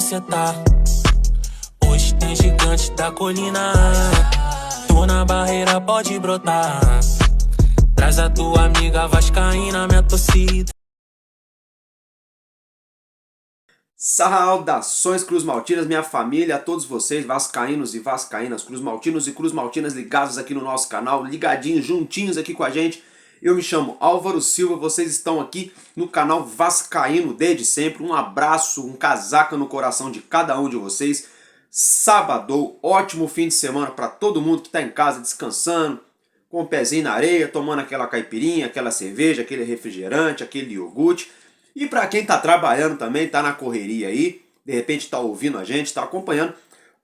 você tá. Hoje tem gigante da colina. Tô na barreira, pode brotar. Traz a tua amiga vascaína, minha torcida. Saudações cruzmaltinas, minha família, a todos vocês, vascaínos e vascaínas, cruzmaltinos e cruzmaltinas ligados aqui no nosso canal, ligadinhos, juntinhos aqui com a gente. Eu me chamo Álvaro Silva, vocês estão aqui no canal Vascaíno desde sempre. Um abraço, um casaca no coração de cada um de vocês. Sábado, ótimo fim de semana para todo mundo que está em casa descansando, com o pezinho na areia, tomando aquela caipirinha, aquela cerveja, aquele refrigerante, aquele iogurte. E para quem está trabalhando também, está na correria aí, de repente está ouvindo a gente, está acompanhando,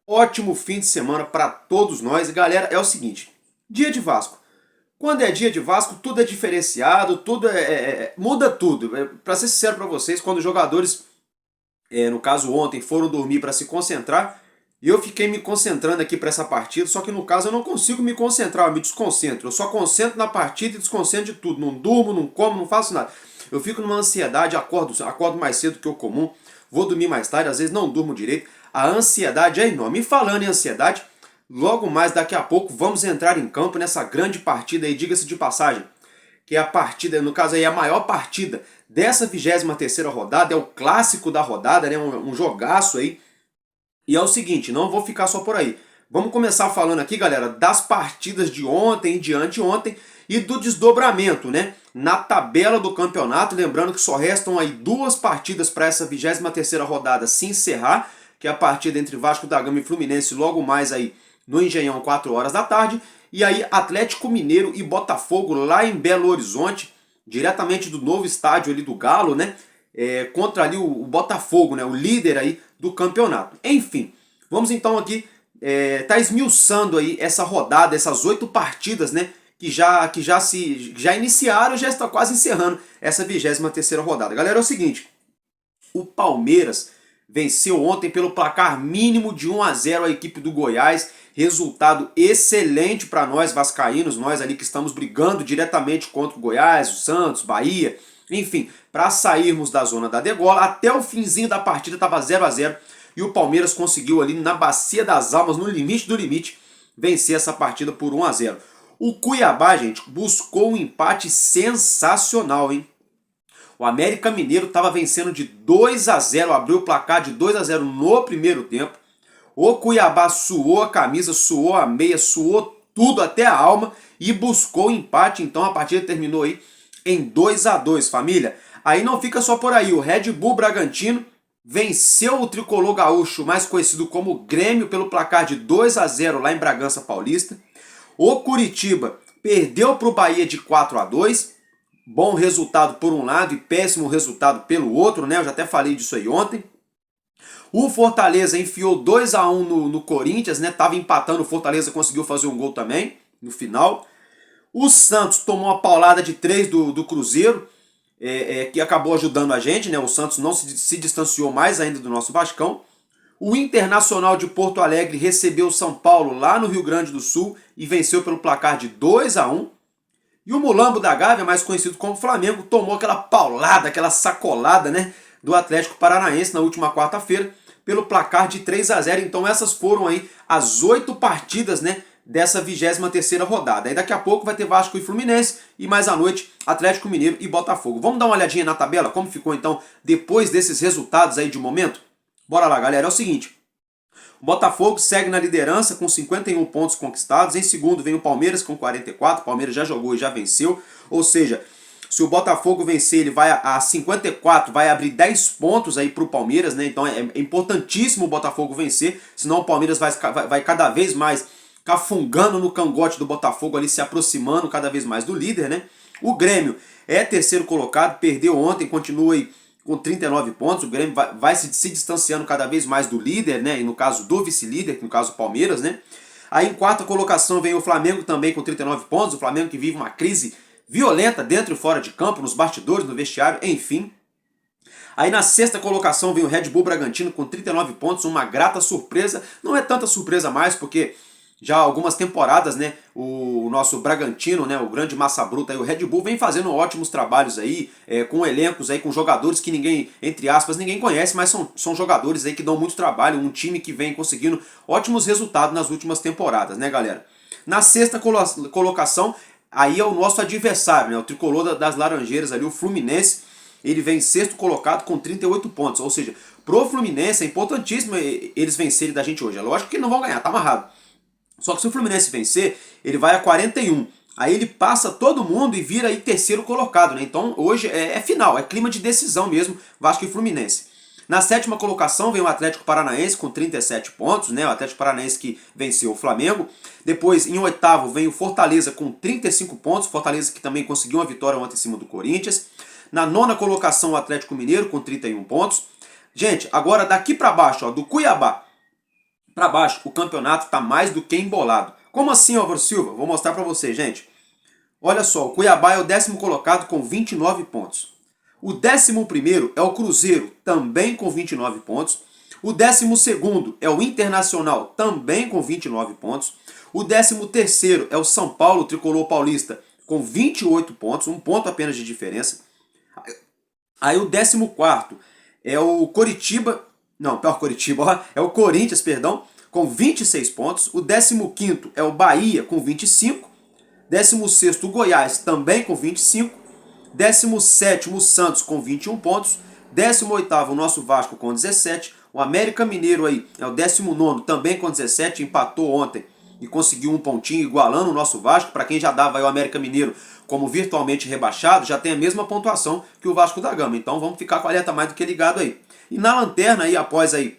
ótimo fim de semana para todos nós. E galera, é o seguinte, dia de Vasco. Quando é dia de Vasco, tudo é diferenciado, tudo muda tudo. Para ser sincero para vocês, quando os jogadores, no caso ontem, foram dormir para se concentrar, eu fiquei me concentrando aqui para essa partida, só que no caso eu não consigo me concentrar, eu me desconcentro. Eu só concentro na partida e desconcentro de tudo. Não durmo, não como, não faço nada. Eu fico numa ansiedade, acordo mais cedo que o comum, vou dormir mais tarde, às vezes não durmo direito. A ansiedade é enorme. E falando em ansiedade, logo mais daqui a pouco vamos entrar em campo nessa grande partida aí, diga-se de passagem, que é a partida, no caso aí a maior partida dessa 23ª rodada, é o clássico da rodada, né? Um jogaço aí. E é o seguinte, não vou ficar só por aí. Vamos começar falando aqui, galera, das partidas de ontem e de anteontem e do desdobramento, né? Na tabela do campeonato, lembrando que só restam aí 2 partidas para essa 23ª rodada se encerrar, que é a partida entre Vasco da Gama e Fluminense logo mais aí no Engenhão, 4 horas da tarde, e aí Atlético Mineiro e Botafogo lá em Belo Horizonte, diretamente do novo estádio ali do Galo, né? Contra ali o Botafogo, né? O líder aí do campeonato. Enfim, vamos então aqui tá esmiuçando aí essa rodada, essas 8 partidas, né? Que já iniciaram, já está quase encerrando essa 23ª rodada. Galera, é o seguinte, o Palmeiras venceu ontem pelo placar mínimo de 1-0 a equipe do Goiás, resultado excelente para nós vascaínos, nós ali que estamos brigando diretamente contra o Goiás, o Santos, Bahia, enfim, para sairmos da zona da degola. Até o finzinho da partida estava 0-0 e o Palmeiras conseguiu ali na bacia das almas, no limite do limite, vencer essa partida por 1-0. O Cuiabá, gente, buscou um empate sensacional, hein? O América Mineiro estava vencendo de 2-0, abriu o placar de 2-0 no primeiro tempo. O Cuiabá suou a camisa, suou a meia, suou tudo até a alma e buscou o empate. Então a partida terminou aí em 2-2, família. Aí não fica só por aí, o Red Bull Bragantino venceu o tricolor gaúcho, mais conhecido como Grêmio, pelo placar de 2-0 lá em Bragança Paulista. O Curitiba perdeu para o Bahia de 4-2, bom resultado por um lado e péssimo resultado pelo outro, né? Eu já até falei disso aí ontem. O Fortaleza enfiou 2-1 no Corinthians, né? Tava empatando, o Fortaleza conseguiu fazer um gol também no final. O Santos tomou uma paulada de 3 do Cruzeiro, que acabou ajudando a gente, né? O Santos não se distanciou mais ainda do nosso Vascão. O Internacional de Porto Alegre recebeu o São Paulo lá no Rio Grande do Sul e venceu pelo placar de 2-1. E o Mulambo da Gávea, mais conhecido como Flamengo, tomou aquela paulada, aquela sacolada, né, do Atlético Paranaense na última quarta-feira pelo placar de 3-0. Então essas foram aí as 8 partidas, né, dessa 23ª rodada. Aí daqui a pouco vai ter Vasco e Fluminense e mais à noite Atlético Mineiro e Botafogo. Vamos dar uma olhadinha na tabela, como ficou então depois desses resultados aí de momento? Bora lá, galera, é o seguinte, o Botafogo segue na liderança com 51 pontos conquistados, em segundo vem o Palmeiras com 44, o Palmeiras já jogou e já venceu, ou seja, se o Botafogo vencer ele vai a 54, vai abrir 10 pontos aí para o Palmeiras, né? Então é importantíssimo o Botafogo vencer, senão o Palmeiras vai cada vez mais cafungando no cangote do Botafogo ali, se aproximando cada vez mais do líder, né? O Grêmio é terceiro colocado, perdeu ontem, continua aí com 39 pontos, o Grêmio vai se distanciando cada vez mais do líder, né? E no caso do vice-líder, que no caso o Palmeiras, né? Aí em quarta colocação vem o Flamengo também com 39 pontos, o Flamengo que vive uma crise violenta dentro e fora de campo, nos bastidores, no vestiário, enfim. Aí na sexta colocação vem o Red Bull Bragantino com 39 pontos, uma grata surpresa, não é tanta surpresa mais, porque já há algumas temporadas, né, o nosso Bragantino, né, o grande massa bruta, aí, o Red Bull vem fazendo ótimos trabalhos aí, com elencos aí, com jogadores que ninguém, entre aspas, ninguém conhece, mas são jogadores aí que dão muito trabalho, um time que vem conseguindo ótimos resultados nas últimas temporadas, né, galera? Na sexta colocação, aí é o nosso adversário, né, o tricolor das Laranjeiras ali, o Fluminense, ele vem sexto colocado com 38 pontos, ou seja, pro Fluminense é importantíssimo eles vencerem da gente hoje, é lógico que não vão ganhar, tá amarrado. Só que se o Fluminense vencer, ele vai a 41. Aí ele passa todo mundo e vira aí terceiro colocado, né? Então hoje é final, é clima de decisão mesmo, Vasco e Fluminense. Na sétima colocação vem o Atlético Paranaense com 37 pontos, né? O Atlético Paranaense que venceu o Flamengo. Depois, em oitavo, vem o Fortaleza com 35 pontos. Fortaleza que também conseguiu uma vitória ontem em cima do Corinthians. Na nona colocação, o Atlético Mineiro com 31 pontos. Gente, agora daqui para baixo, ó, do Cuiabá para baixo, o campeonato está mais do que embolado. Como assim, Álvaro Silva? Vou mostrar para vocês, gente. Olha só, o Cuiabá é o 10º colocado com 29 pontos. O 11º é o Cruzeiro, também com 29 pontos. O 12º é o Internacional, também com 29 pontos. O 13º é o São Paulo, tricolor paulista, com 28 pontos, um ponto apenas de diferença. Aí o 14º é o Coritiba... Não, pior Coritiba, ó, é o Corinthians, perdão, com 26 pontos. O 15º é o Bahia, com 25. 16º, o Goiás, também com 25. 17º, o Santos, com 21 pontos. 18º, o nosso Vasco, com 17. O América Mineiro aí é o 19º, também com 17. Empatou ontem e conseguiu um pontinho, igualando o nosso Vasco. Para quem já dava aí o América Mineiro como virtualmente rebaixado, já tem a mesma pontuação que o Vasco da Gama. Então vamos ficar com a alerta mais do que ligado aí. E na lanterna, aí, após aí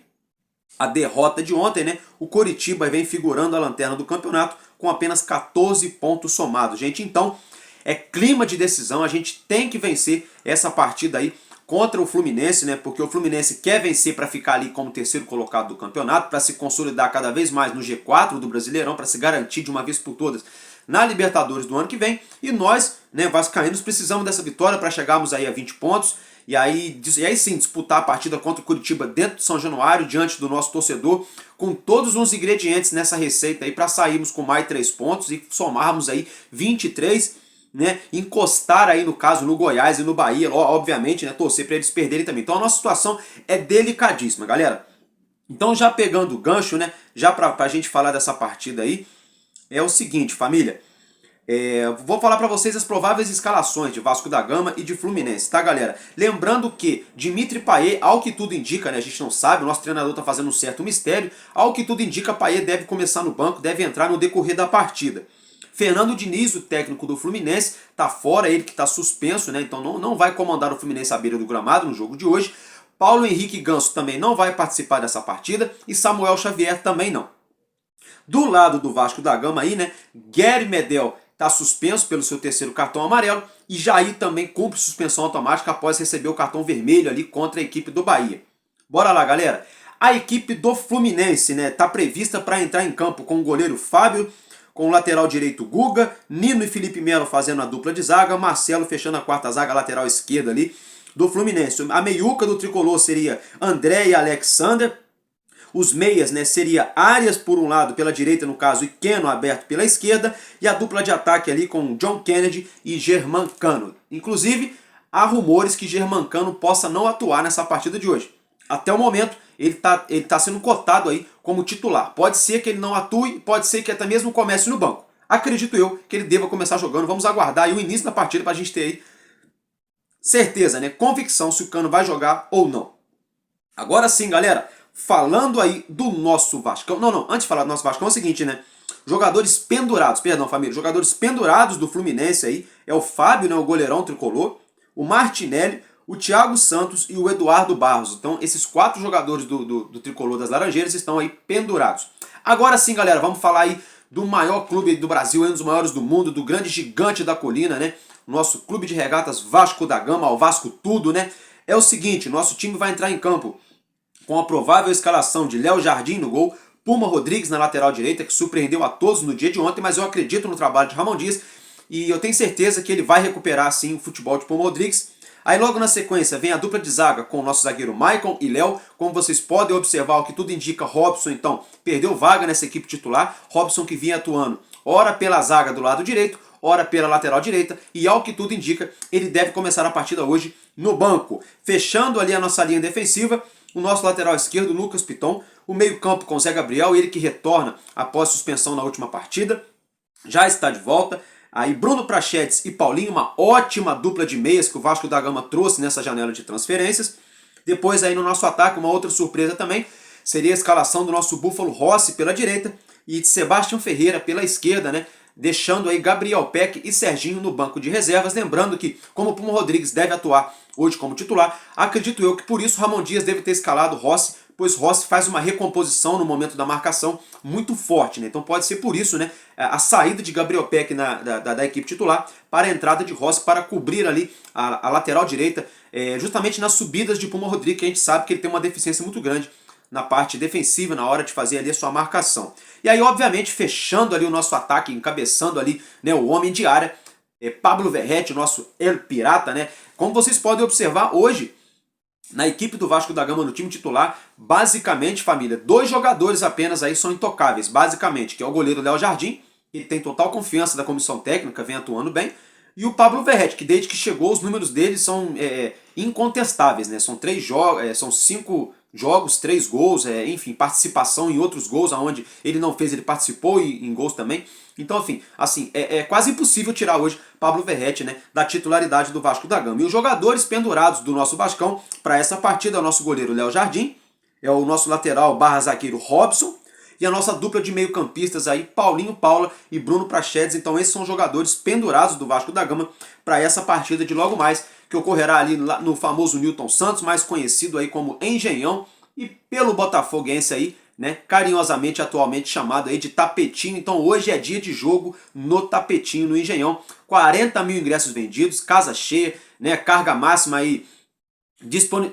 a derrota de ontem, né, o Coritiba vem figurando a lanterna do campeonato com apenas 14 pontos somados. Gente, então é clima de decisão, a gente tem que vencer essa partida aí contra o Fluminense, né, porque o Fluminense quer vencer para ficar ali como terceiro colocado do campeonato, para se consolidar cada vez mais no G4 do Brasileirão, para se garantir de uma vez por todas na Libertadores do ano que vem. E nós, né, vascaínos, precisamos dessa vitória para chegarmos aí a 20 pontos. E aí sim, disputar a partida contra o Curitiba dentro de São Januário, diante do nosso torcedor, com todos os ingredientes nessa receita aí para sairmos com mais 3 pontos e somarmos aí 23, né? Encostar aí, no caso, no Goiás e no Bahia, obviamente, né? Torcer para eles perderem também. Então a nossa situação é delicadíssima, galera. Então já pegando o gancho, né? Já para a gente falar dessa partida aí, é o seguinte, família. Vou falar para vocês as prováveis escalações de Vasco da Gama e de Fluminense, tá, galera? Lembrando que Dimitri Payet, ao que tudo indica, né, a gente não sabe, o nosso treinador tá fazendo um certo mistério, ao que tudo indica, Payet deve começar no banco, deve entrar no decorrer da partida. Fernando Diniz, o técnico do Fluminense, tá fora, ele que tá suspenso, né, então não vai comandar o Fluminense à beira do gramado no jogo de hoje. Paulo Henrique Ganso também não vai participar dessa partida e Samuel Xavier também não. Do lado do Vasco da Gama aí, né, Gary Medel está suspenso pelo seu terceiro cartão amarelo e Jair também cumpre suspensão automática após receber o cartão vermelho ali contra a equipe do Bahia. Bora lá, galera. A equipe do Fluminense, né, tá prevista para entrar em campo com o goleiro Fábio, com o lateral direito Guga, Nino e Felipe Melo fazendo a dupla de zaga, Marcelo fechando a quarta zaga lateral esquerda ali do Fluminense. A meiuca do tricolor seria André e Alexander. Os meias, né, seria Arias por um lado, pela direita no caso, e Keno aberto pela esquerda, e a dupla de ataque ali com John Kennedy e Germancano. Inclusive, há rumores que Germancano possa não atuar nessa partida de hoje. Até o momento, ele tá sendo cotado aí como titular. Pode ser que ele não atue, pode ser que até mesmo comece no banco. Acredito eu que ele deva começar jogando. Vamos aguardar aí o início da partida para a gente ter aí certeza, né, convicção se o Cano vai jogar ou não. Agora sim, galera, falando aí do nosso Vascão. Não, antes de falar do nosso Vascão é o seguinte, né? Jogadores pendurados, perdão, família. Jogadores pendurados do Fluminense aí é o Fábio, né, o goleirão tricolor, o Martinelli, o Thiago Santos e o Eduardo Barros. Então, esses 4 jogadores do tricolor das Laranjeiras estão aí pendurados. Agora sim, galera, vamos falar aí do maior clube do Brasil, um dos maiores do mundo, do grande gigante da colina, né? Nosso clube de regatas Vasco da Gama, o Vasco tudo, né? É o seguinte, nosso time vai entrar em campo com a provável escalação de Léo Jardim no gol, Puma Rodrigues na lateral direita, que surpreendeu a todos no dia de ontem, mas eu acredito no trabalho de Ramon Dias e eu tenho certeza que ele vai recuperar sim o futebol de Puma Rodrigues. Aí logo na sequência vem a dupla de zaga com o nosso zagueiro Maicon e Léo. Como vocês podem observar, o que tudo indica, Robson então perdeu vaga nessa equipe titular. Robson que vinha atuando ora pela zaga do lado direito, ora pela lateral direita, e ao que tudo indica, ele deve começar a partida hoje no banco. Fechando ali a nossa linha defensiva, o nosso lateral esquerdo, Lucas Piton, o meio-campo com Zé Gabriel, ele que retorna após suspensão na última partida, já está de volta. Aí Bruno Prachetes e Paulinho, uma ótima dupla de meias que o Vasco da Gama trouxe nessa janela de transferências. Depois aí no nosso ataque, uma outra surpresa também, seria a escalação do nosso Búfalo Rossi pela direita e de Sebastião Ferreira pela esquerda, né? Deixando aí Gabriel Peck e Serginho no banco de reservas. Lembrando que, como o Puma Rodrigues deve atuar hoje como titular, acredito eu que por isso Ramon Dias deve ter escalado Rossi, pois Rossi faz uma recomposição no momento da marcação muito forte, né? Então pode ser por isso, né, a saída de Gabriel Peck da equipe titular para a entrada de Rossi para cobrir ali a lateral direita, justamente nas subidas de Puma Rodrigues, que a gente sabe que ele tem uma deficiência muito grande na parte defensiva, na hora de fazer ali a sua marcação. E aí, obviamente, fechando ali o nosso ataque, encabeçando ali, né, o homem de área, Pablo Verrete, o nosso El Pirata, né? Como vocês podem observar hoje, na equipe do Vasco da Gama, no time titular, basicamente, família, 2 jogadores apenas aí são intocáveis, basicamente, que é o goleiro Léo Jardim, que tem total confiança da comissão técnica, vem atuando bem, e o Pablo Verrete, que desde que chegou, os números dele são incontestáveis, né? São 3 jogos, são 5 jogos, 3 gols, enfim, participação em outros gols, aonde ele não fez, ele participou em gols também. Então, enfim, assim, é quase impossível tirar hoje Pablo Verrete, né, da titularidade do Vasco da Gama. E os jogadores pendurados do nosso Vascão para essa partida é o nosso goleiro Léo Jardim, é o nosso lateral barra zagueiro Robson, e a nossa dupla de meio-campistas aí, Paulinho Paula e Bruno Prachetes. Então esses são os jogadores pendurados do Vasco da Gama para essa partida de logo mais, que ocorrerá ali no famoso Newton Santos, mais conhecido aí como Engenhão, e pelo botafoguense aí, né, carinhosamente atualmente chamado aí de Tapetinho. Então hoje é dia de jogo no Tapetinho, no Engenhão. 40 mil ingressos vendidos, casa cheia, né, carga máxima aí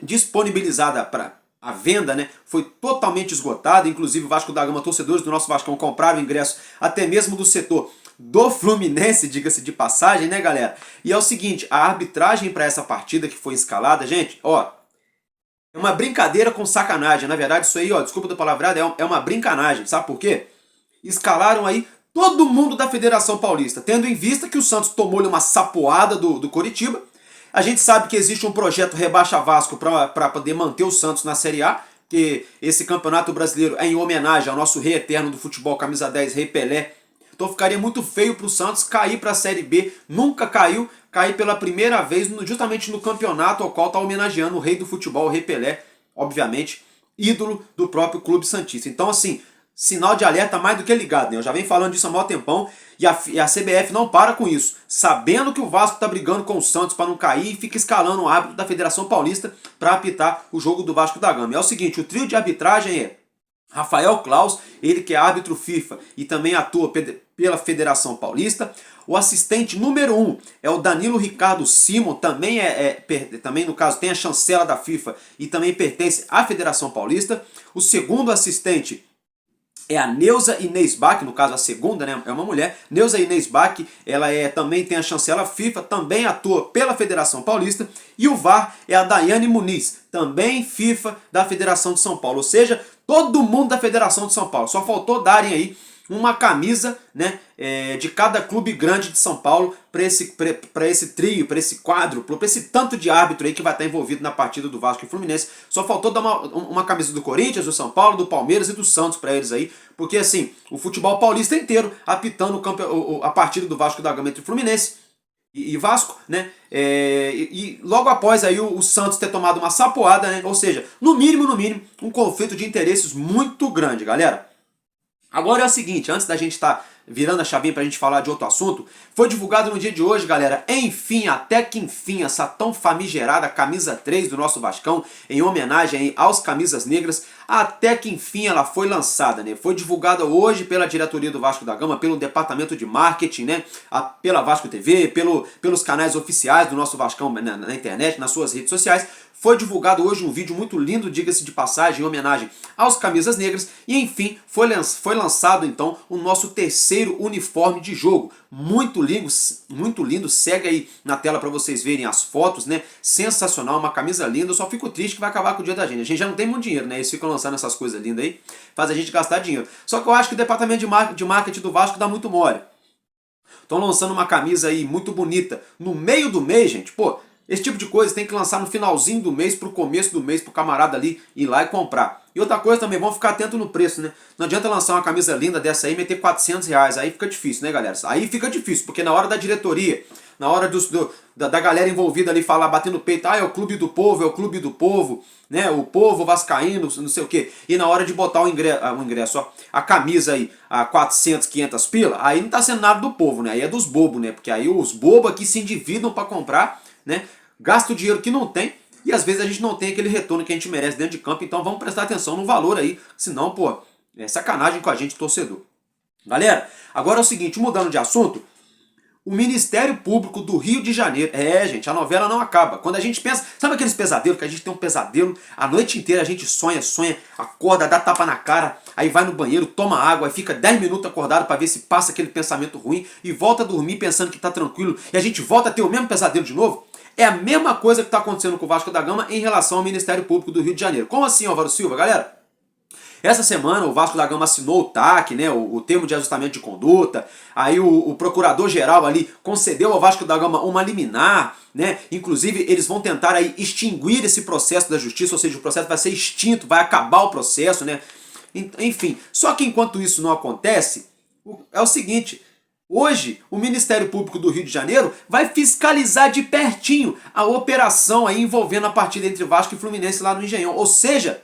disponibilizada para a venda, né, foi totalmente esgotada. Inclusive o Vasco da Gama, torcedores do nosso Vascão, compraram ingresso até mesmo do setor do Fluminense, diga-se de passagem, né, galera? E é o seguinte, a arbitragem para essa partida que foi escalada, gente, ó, é uma brincadeira com sacanagem. Na verdade, isso aí, ó, desculpa do palavrado, é uma brincanagem. Sabe por quê? Escalaram aí todo mundo da Federação Paulista, tendo em vista que o Santos tomou-lhe uma sapoada do Coritiba. A gente sabe que existe um projeto Rebaixa Vasco para poder manter o Santos na Série A, que esse campeonato brasileiro é em homenagem ao nosso rei eterno do futebol, camisa 10, Rei Pelé. Então ficaria muito feio para o Santos cair para a Série B. Nunca caiu, cair pela primeira vez justamente no campeonato ao qual está homenageando o rei do futebol, o Rei Pelé, obviamente, ídolo do próprio Clube Santista. Então assim, sinal de alerta mais do que ligado, né? Eu já venho falando disso há maior tempão e a CBF não para com isso. Sabendo que o Vasco está brigando com o Santos para não cair, fica escalando o árbitro da Federação Paulista para apitar o jogo do Vasco da Gama. É o seguinte, o trio de arbitragem é Rafael Claus, ele que é árbitro FIFA e também atua pela Federação Paulista. O assistente número 1 é o Danilo Ricardo Simon, também também no caso tem a chancela da FIFA e também pertence à Federação Paulista. O segundo assistente é a Neuza Inês Bach, no caso a segunda, né, é uma mulher. Neuza Inês Bach, ela também tem a chancela FIFA, também atua pela Federação Paulista. E o VAR é a Daiane Muniz, também FIFA da Federação de São Paulo. Ou seja, todo mundo da Federação de São Paulo. Só faltou darem aí uma camisa, né, de cada clube grande de São Paulo para esse trio, para esse quádruplo, para esse tanto de árbitro aí que vai estar envolvido na partida do Vasco e Fluminense. Só faltou dar uma camisa do Corinthians, do São Paulo, do Palmeiras e do Santos para eles aí, porque assim, o futebol paulista inteiro apitando a partida do Vasco da Gama entre Fluminense e Vasco, né? E logo após aí o Santos ter tomado uma sapoada, né? Ou seja, no mínimo, um conflito de interesses muito grande, galera. Agora é o seguinte, antes da gente estar virando a chavinha pra gente falar de outro assunto, foi divulgado no dia de hoje, galera, enfim, até que enfim, essa tão famigerada camisa 3 do nosso Vascão, em homenagem aos camisas negras, até que enfim ela foi lançada, né? Foi divulgada hoje pela diretoria do Vasco da Gama, pelo departamento de marketing, né? Pela Vasco TV, pelos canais oficiais do nosso Vascão na internet, nas suas redes sociais. Foi divulgado hoje um vídeo muito lindo, diga-se de passagem, em homenagem aos camisas negras. E enfim, foi lançado então o nosso terceiro verdadeiro uniforme de jogo. Muito lindo, muito lindo. Segue aí na tela para vocês verem as fotos, né? Sensacional, uma camisa linda. Eu só fico triste que vai acabar com o dia da gente. A gente já não tem muito dinheiro, né? Eles ficam lançando essas coisas lindas aí, faz a gente gastar dinheiro. Só que eu acho que o departamento de marketing do Vasco dá muito mole. Estão lançando uma camisa aí muito bonita no meio do mês, gente. Pô, esse tipo de coisa tem que lançar no finalzinho do mês, pro começo do mês, pro camarada ali ir lá e comprar. E outra coisa também, vamos ficar atento no preço, né? Não adianta lançar uma camisa linda dessa aí e meter R$400. Aí fica difícil, né, galera? Aí fica difícil, porque na hora da diretoria, na hora da galera envolvida ali falar, batendo no peito, é o clube do povo, é o clube do povo, né? O povo vascaíno, não sei o quê. E na hora de botar o ingresso, ó, a camisa aí, a 400, 500 pila, aí não tá sendo nada do povo, né? Aí é dos bobos, né? Porque aí os bobos aqui se endividam para comprar, né? Gasta o dinheiro que não tem e às vezes a gente não tem aquele retorno que a gente merece dentro de campo. Então vamos prestar atenção no valor aí, senão, pô, é sacanagem com a gente, torcedor. Galera, agora é o seguinte, mudando de assunto, o Ministério Público do Rio de Janeiro. Gente, a novela não acaba. Quando a gente pensa, sabe aqueles pesadelos que a gente tem um pesadelo, a noite inteira a gente sonha, acorda, dá tapa na cara, aí vai no banheiro, toma água, aí fica 10 minutos acordado para ver se passa aquele pensamento ruim e volta a dormir pensando que tá tranquilo e a gente volta a ter o mesmo pesadelo de novo? É a mesma coisa que está acontecendo com o Vasco da Gama em relação ao Ministério Público do Rio de Janeiro. Como assim, Álvaro Silva, galera? Essa semana o Vasco da Gama assinou o TAC, né, o termo de ajustamento de conduta, aí o procurador-geral ali concedeu ao Vasco da Gama uma liminar, né, inclusive eles vão tentar aí extinguir esse processo da justiça, ou seja, o processo vai ser extinto, vai acabar o processo, né, enfim. Só que enquanto isso não acontece, é o seguinte... Hoje, o Ministério Público do Rio de Janeiro vai fiscalizar de pertinho a operação aí envolvendo a partida entre Vasco e Fluminense lá no Engenhão. Ou seja,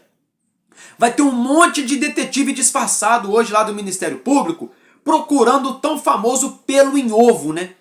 vai ter um monte de detetive disfarçado hoje lá do Ministério Público procurando o tão famoso pelo em ovo, né?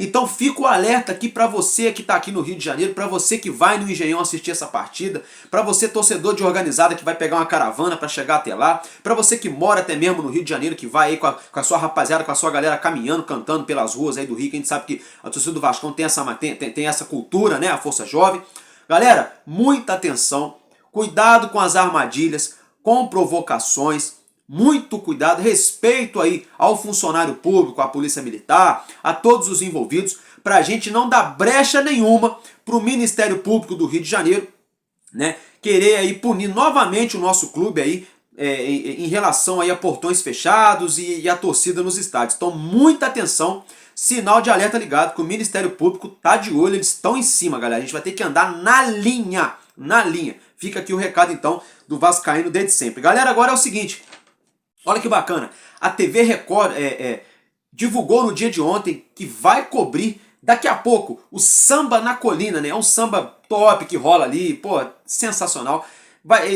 Então fica o alerta aqui para você que está aqui no Rio de Janeiro, para você que vai no Engenhão assistir essa partida, para você torcedor de organizada que vai pegar uma caravana para chegar até lá, para você que mora até mesmo no Rio de Janeiro, que vai aí com a sua rapaziada, com a sua galera caminhando, cantando pelas ruas aí do Rio, que a gente sabe que a torcida do Vascão tem essa cultura, né, a força jovem. Galera, muita atenção, cuidado com as armadilhas, com provocações, muito cuidado, respeito aí ao funcionário público, à polícia militar, a todos os envolvidos, para a gente não dar brecha nenhuma para o Ministério Público do Rio de Janeiro, né, querer aí punir novamente o nosso clube aí em relação aí a portões fechados e a torcida nos estádios. Então muita atenção, sinal de alerta ligado que o Ministério Público tá de olho, eles estão em cima, galera. A gente vai ter que andar na linha, na linha. Fica aqui o recado então do Vascaíno desde sempre. Galera, agora é o seguinte, olha que bacana, a TV Record divulgou no dia de ontem que vai cobrir daqui a pouco o Samba na Colina, né? É um samba top que rola ali, pô, sensacional.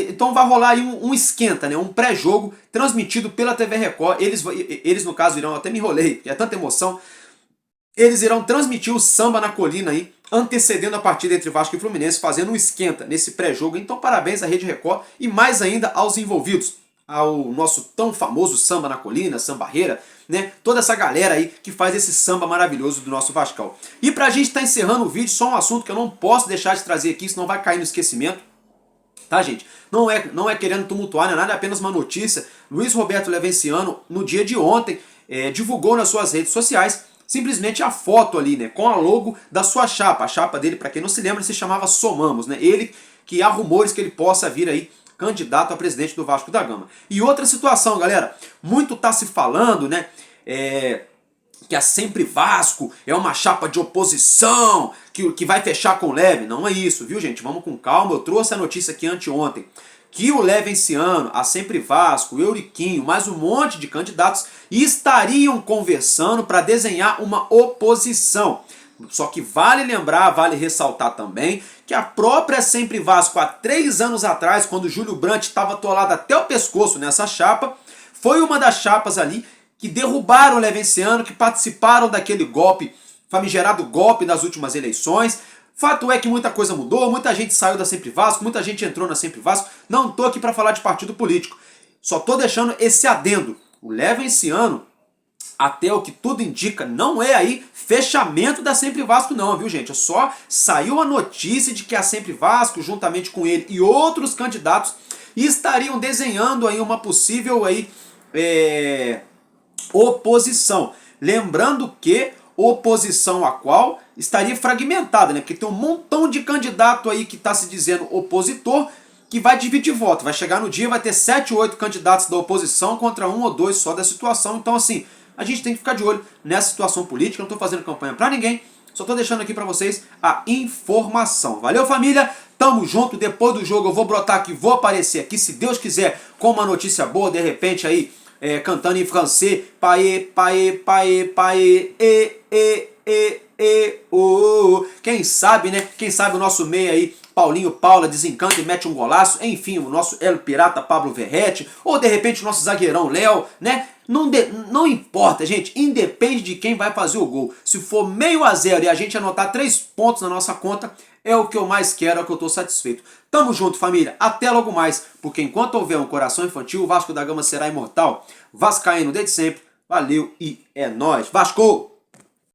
Então vai rolar aí um esquenta, né? Um pré-jogo transmitido pela TV Record. Eles no caso irão, até me enrolei, é tanta emoção. Eles irão transmitir o Samba na Colina aí, antecedendo a partida entre Vasco e Fluminense, fazendo um esquenta nesse pré-jogo. Então parabéns à Rede Record e mais ainda aos envolvidos, ao nosso tão famoso Samba na Colina, Sambarreira, né? Toda essa galera aí que faz esse samba maravilhoso do nosso Vascão. E pra gente estar encerrando o vídeo, só um assunto que eu não posso deixar de trazer aqui, senão vai cair no esquecimento. Tá, gente? Não é querendo tumultuar, não é nada, é apenas uma notícia. Luiz Roberto Levenciano, no dia de ontem, divulgou nas suas redes sociais simplesmente a foto ali, né, com a logo da sua chapa. A chapa dele, para quem não se lembra, se chamava Somamos, né? Ele que há rumores que ele possa vir aí candidato a presidente do Vasco da Gama. E outra situação, galera, muito tá se falando, né, que a Sempre Vasco é uma chapa de oposição, que vai fechar com o Leve. Não é isso, viu, gente? Vamos com calma. Eu trouxe a notícia aqui anteontem, que o Levenciano, a Sempre Vasco, o Euriquinho, mais um monte de candidatos estariam conversando para desenhar uma oposição. Só que vale lembrar, vale ressaltar também, que a própria Sempre Vasco, há 3 anos atrás, quando o Júlio Brandt estava atolado até o pescoço nessa chapa, foi uma das chapas ali que derrubaram o Levenciano, que participaram daquele golpe, famigerado golpe das últimas eleições. Fato é que muita coisa mudou, muita gente saiu da Sempre Vasco, muita gente entrou na Sempre Vasco. Não estou aqui para falar de partido político, só estou deixando esse adendo. O Levenciano, até o que tudo indica, não é aí fechamento da Sempre Vasco não, viu, gente? Só saiu a notícia de que a Sempre Vasco, juntamente com ele e outros candidatos, estariam desenhando aí uma possível aí, oposição. Lembrando que oposição a qual estaria fragmentada, né? Porque tem um montão de candidato aí que está se dizendo opositor que vai dividir voto. Vai chegar no dia, vai ter 7 ou 8 candidatos da oposição contra 1 ou 2 só da situação. Então, assim, a gente tem que ficar de olho nessa situação política. Eu não estou fazendo campanha para ninguém, só estou deixando aqui para vocês a informação. Valeu, família? Tamo junto. Depois do jogo eu vou brotar aqui, vou aparecer aqui, se Deus quiser, com uma notícia boa, de repente aí, cantando em francês, paê, paê, paê, paê, oh. Quem sabe, né? Quem sabe o nosso meio aí, Paulinho Paula, desencanta e mete um golaço. Enfim, o nosso El Pirata Pablo Verrete, ou de repente o nosso zagueirão Léo, né? Não importa, gente, independe de quem vai fazer o gol. Se for meio a 0 e a gente anotar 3 pontos na nossa conta, é o que eu mais quero, é o que eu tô satisfeito. Tamo junto, família, até logo mais, porque enquanto houver um coração infantil, o Vasco da Gama será imortal. Vascaíno desde sempre, valeu e é nóis. Vasco!